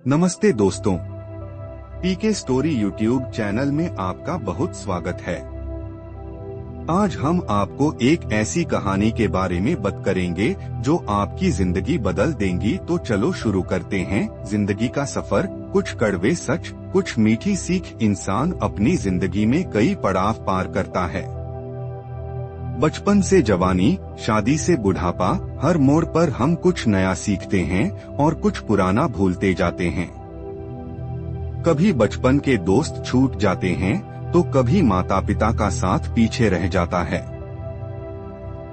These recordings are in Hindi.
नमस्ते दोस्तों, पीके स्टोरी यूट्यूब चैनल में आपका बहुत स्वागत है। आज हम आपको एक ऐसी कहानी के बारे में बात करेंगे जो आपकी जिंदगी बदल देंगी। तो चलो शुरू करते हैं जिंदगी का सफर। कुछ कड़वे सच, कुछ मीठी सीख। इंसान अपनी जिंदगी में कई पड़ाव पार करता है। बचपन से जवानी, शादी से बुढ़ापा, हर मोड़ पर हम कुछ नया सीखते हैं और कुछ पुराना भूलते जाते हैं। कभी बचपन के दोस्त छूट जाते हैं तो कभी माता पिता का साथ पीछे रह जाता है।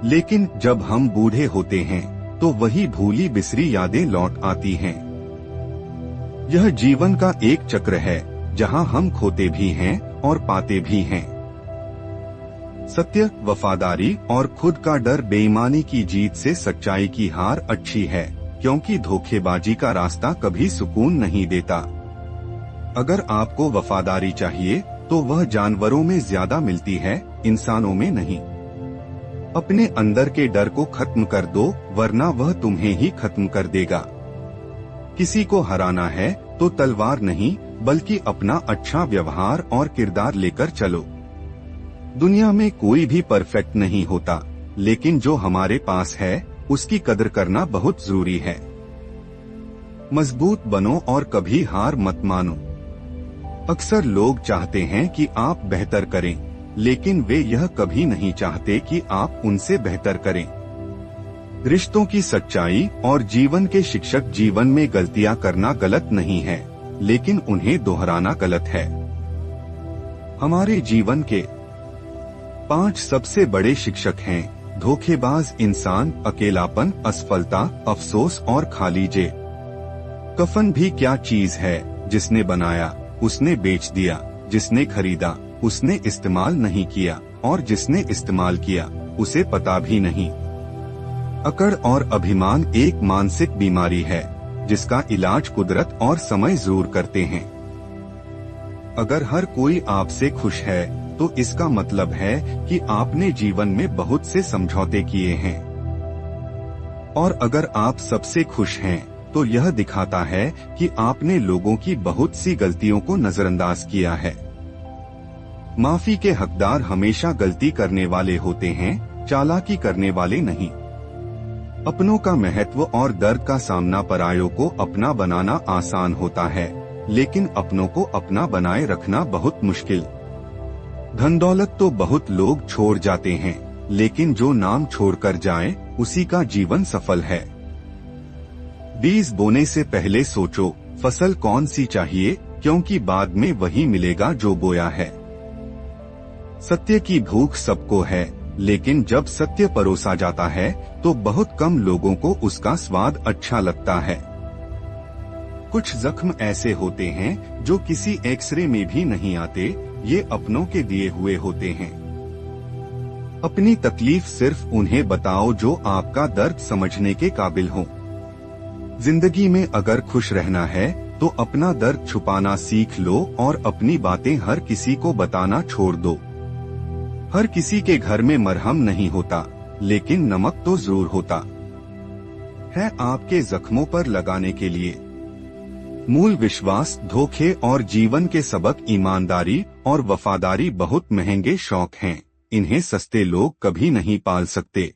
लेकिन जब हम बूढ़े होते हैं तो वही भूली बिसरी यादें लौट आती हैं। यह जीवन का एक चक्र है जहां हम खोते भी हैं और पाते भी हैं। सत्य, वफादारी और खुद का डर बेईमानी की जीत से सच्चाई की हार अच्छी है, क्योंकि धोखेबाजी का रास्ता कभी सुकून नहीं देता। अगर आपको वफादारी चाहिए तो वह जानवरों में ज्यादा मिलती है, इंसानों में नहीं। अपने अंदर के डर को खत्म कर दो, वरना वह तुम्हें ही खत्म कर देगा। किसी को हराना है तो तलवार नहीं, बल्कि अपना अच्छा व्यवहार और किरदार लेकर चलो। दुनिया में कोई भी परफेक्ट नहीं होता, लेकिन जो हमारे पास है उसकी कदर करना बहुत जरूरी है। मजबूत बनो और कभी हार मत मानो। अक्सर लोग चाहते हैं कि आप बेहतर करें, लेकिन वे यह कभी नहीं चाहते कि आप उनसे बेहतर करें। रिश्तों की सच्चाई और जीवन के शिक्षक। जीवन में गलतियां करना गलत नहीं है, लेकिन उन्हें दोहराना गलत है। हमारे जीवन के 5 सबसे बड़े शिक्षक हैं: धोखेबाज इंसान, अकेलापन, असफलता, अफसोस और खाली जेब। कफन भी क्या चीज है? जिसने बनाया उसने बेच दिया, जिसने खरीदा उसने इस्तेमाल नहीं किया, और जिसने इस्तेमाल किया उसे पता भी नहीं। अकड़ और अभिमान एक मानसिक बीमारी है जिसका इलाज कुदरत और समय जरूर करते हैं। अगर हर कोई आपसे खुश है तो इसका मतलब है कि आपने जीवन में बहुत से समझौते किए हैं। और अगर आप सबसे खुश हैं तो यह दिखाता है कि आपने लोगों की बहुत सी गलतियों को नजरअंदाज किया है। माफी के हकदार हमेशा गलती करने वाले होते हैं, चालाकी करने वाले नहीं। अपनों का महत्व और दर्द का सामना। परायों को अपना बनाना आसान होता है, लेकिन अपनों को अपना बनाए रखना बहुत मुश्किल। धन दौलत तो बहुत लोग छोड़ जाते हैं, लेकिन जो नाम छोड़कर जाए उसी का जीवन सफल है। बीज बोने से पहले सोचो फसल कौन सी चाहिए, क्योंकि बाद में वही मिलेगा जो बोया है। सत्य की भूख सबको है, लेकिन जब सत्य परोसा जाता है तो बहुत कम लोगों को उसका स्वाद अच्छा लगता है। कुछ जख्म ऐसे होते हैं जो किसी एक्सरे में भी नहीं आते, ये अपनों के दिए हुए होते हैं। अपनी तकलीफ सिर्फ उन्हें बताओ जो आपका दर्द समझने के काबिल हो। जिंदगी में अगर खुश रहना है तो अपना दर्द छुपाना सीख लो और अपनी बातें हर किसी को बताना छोड़ दो। हर किसी के घर में मरहम नहीं होता, लेकिन नमक तो जरूर होता है आपके जख्मों पर लगाने के लिए। मूल विश्वास, धोखे और जीवन के सबक। ईमानदारी और वफादारी बहुत महंगे शौक हैं, इन्हें सस्ते लोग कभी नहीं पाल सकते।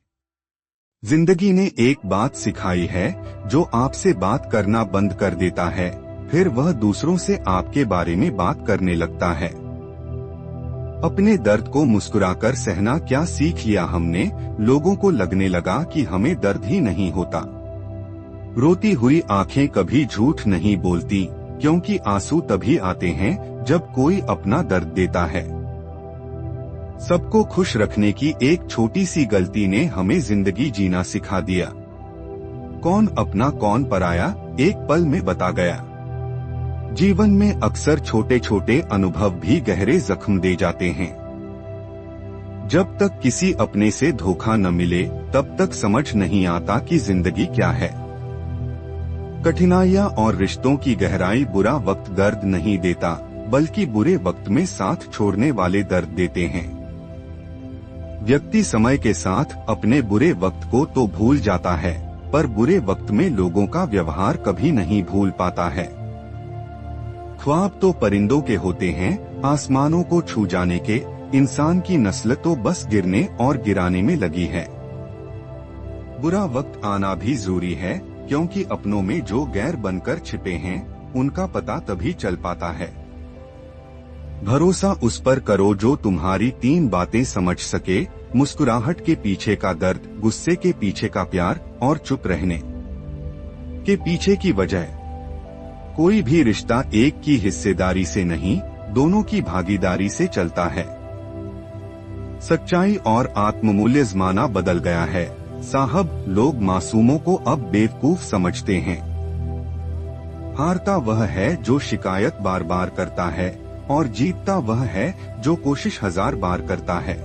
जिंदगी ने एक बात सिखाई है, जो आपसे बात करना बंद कर देता है, फिर वह दूसरों से आपके बारे में बात करने लगता है। अपने दर्द को मुस्कुराकर सहना क्या सीख लिया हमने? लोगों को लगने लगा कि हमें दर्द ही नहीं होता। रोती हुई आंखें कभी झूठ नहीं बोलती, क्योंकि आंसू तभी आते हैं जब कोई अपना दर्द देता है। सबको खुश रखने की एक छोटी सी गलती ने हमें जिंदगी जीना सिखा दिया। कौन अपना कौन पराया, एक पल में बता गया। जीवन में अक्सर छोटे छोटे अनुभव भी गहरे जख्म दे जाते हैं। जब तक किसी अपने से धोखा न मिले तब तक समझ नहीं आता कि जिंदगी क्या है। कठिनाइयां और रिश्तों की गहराई। बुरा वक्त दर्द नहीं देता, बल्कि बुरे वक्त में साथ छोड़ने वाले दर्द देते हैं। व्यक्ति समय के साथ अपने बुरे वक्त को तो भूल जाता है, पर बुरे वक्त में लोगों का व्यवहार कभी नहीं भूल पाता है। ख्वाब तो परिंदों के होते हैं, आसमानों को छू जाने के। इंसान की नस्ल तो बस गिरने और गिराने में लगी है। बुरा वक्त आना भी जरूरी है, क्योंकि अपनों में जो गैर बनकर छिपे हैं उनका पता तभी चल पाता है। भरोसा उस पर करो जो तुम्हारी 3 बातें समझ सके, मुस्कुराहट के पीछे का दर्द, गुस्से के पीछे का प्यार और चुप रहने के पीछे की वजह। कोई भी रिश्ता एक की हिस्सेदारी से नहीं, दोनों की भागीदारी से चलता है। सच्चाई और आत्ममूल्य जमाना बदल गया है साहब, लोग मासूमों को अब बेवकूफ समझते हैं। हारता वह है जो शिकायत बार बार करता है, और जीतता वह है जो कोशिश 1000 बार करता है।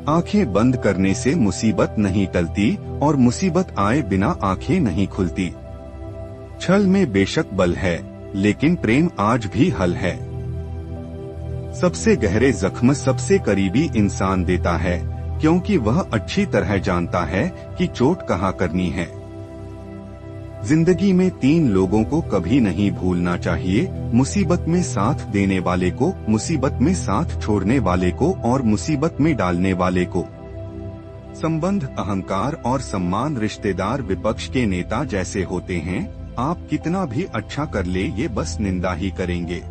आंखें बंद करने से मुसीबत नहीं टलती, और मुसीबत आए बिना आंखें नहीं खुलती। छल में बेशक बल है, लेकिन प्रेम आज भी हल है। सबसे गहरे जख्म सबसे करीबी इंसान देता है, क्योंकि वह अच्छी तरह जानता है कि चोट कहाँ करनी है। जिंदगी में 3 लोगों को कभी नहीं भूलना चाहिए, मुसीबत में साथ देने वाले को, मुसीबत में साथ छोड़ने वाले को और मुसीबत में डालने वाले को। संबंध, अहंकार और सम्मान रिश्तेदार विपक्ष के नेता जैसे होते हैं, आप कितना भी अच्छा कर ले ये बस निंदा ही करेंगे।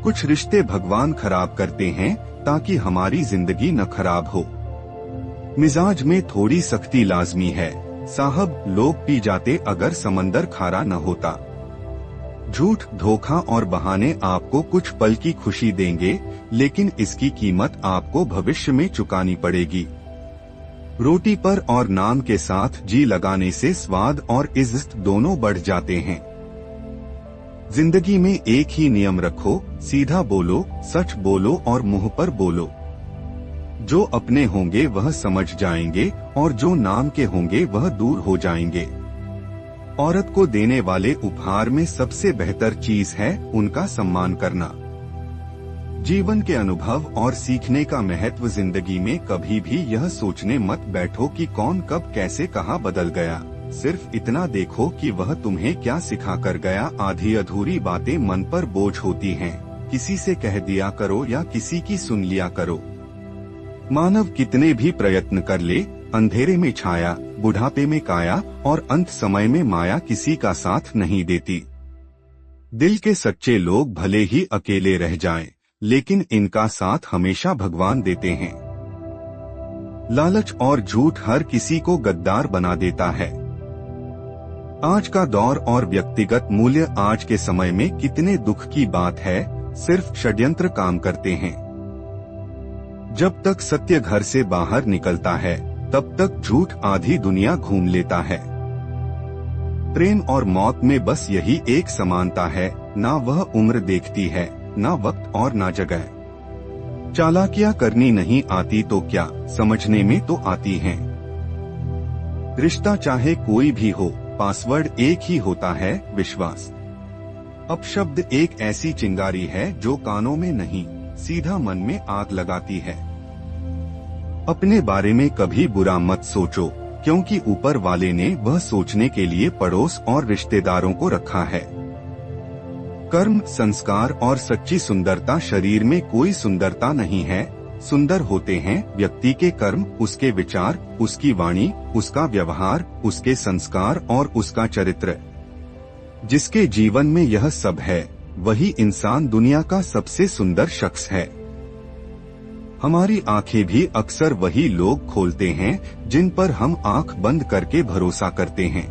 कुछ रिश्ते भगवान खराब करते हैं ताकि हमारी जिंदगी न खराब हो। मिजाज में थोड़ी सख्ती लाजमी है साहब, लोग पी जाते अगर समंदर खारा न होता। झूठ, धोखा और बहाने आपको कुछ पल की खुशी देंगे, लेकिन इसकी कीमत आपको भविष्य में चुकानी पड़ेगी। रोटी पर और नाम के साथ जी लगाने से स्वाद और इज्जत दोनों बढ़ जाते हैं। जिंदगी में एक ही नियम रखो, सीधा बोलो, सच बोलो और मुंह पर बोलो। जो अपने होंगे वह समझ जाएंगे, और जो नाम के होंगे वह दूर हो जाएंगे। औरत को देने वाले उपहार में सबसे बेहतर चीज है उनका सम्मान करना। जीवन के अनुभव और सीखने का महत्व। जिंदगी में कभी भी यह सोचने मत बैठो कि कौन कब कैसे कहाँ बदल गया, सिर्फ इतना देखो कि वह तुम्हें क्या सिखा कर गया। आधी अधूरी बातें मन पर बोझ होती हैं, किसी से कह दिया करो या किसी की सुन लिया करो। मानव कितने भी प्रयत्न कर ले, अंधेरे में छाया, बुढ़ापे में काया और अंत समय में माया किसी का साथ नहीं देती। दिल के सच्चे लोग भले ही अकेले रह जाएं, लेकिन इनका साथ हमेशा भगवान देते हैं। लालच और झूठ हर किसी को गद्दार बना देता है। आज का दौर और व्यक्तिगत मूल्य। आज के समय में कितने दुख की बात है, सिर्फ षड्यंत्र काम करते हैं। जब तक सत्य घर से बाहर निकलता है, तब तक झूठ आधी दुनिया घूम लेता है। प्रेम और मौत में बस यही एक समानता है, ना वह उम्र देखती है, ना वक्त और ना जगह। चालाकियां करनी नहीं आती तो क्या, समझने में तो आती हैं। रिश्ता चाहे कोई भी हो, पासवर्ड एक ही होता है, विश्वास। अपशब्द एक ऐसी चिंगारी है जो कानों में नहीं, सीधा मन में आग लगाती है। अपने बारे में कभी बुरा मत सोचो, क्योंकि ऊपर वाले ने वह सोचने के लिए पड़ोस और रिश्तेदारों को रखा है। कर्म, संस्कार और सच्ची सुंदरता। शरीर में कोई सुंदरता नहीं है, सुंदर होते हैं व्यक्ति के कर्म, उसके विचार, उसकी वाणी, उसका व्यवहार, उसके संस्कार और उसका चरित्र। जिसके जीवन में यह सब है, वही इंसान दुनिया का सबसे सुंदर शख्स है। हमारी आंखें भी अक्सर वही लोग खोलते हैं जिन पर हम आंख बंद करके भरोसा करते हैं।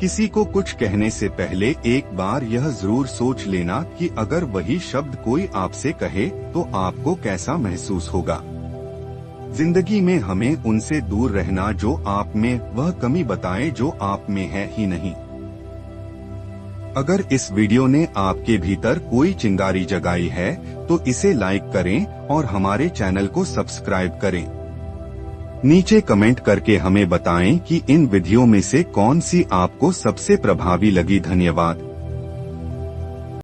किसी को कुछ कहने से पहले एक बार यह जरूर सोच लेना कि अगर वही शब्द कोई आपसे कहे तो आपको कैसा महसूस होगा। जिंदगी में हमें उनसे दूर रहना जो आप में वह कमी बताए जो आप में है ही नहीं। अगर इस वीडियो ने आपके भीतर कोई चिंगारी जगाई है तो इसे लाइक करें और हमारे चैनल को सब्सक्राइब करें। नीचे कमेंट करके हमें बताएं कि इन वीडियो में से कौन सी आपको सबसे प्रभावी लगी। धन्यवाद।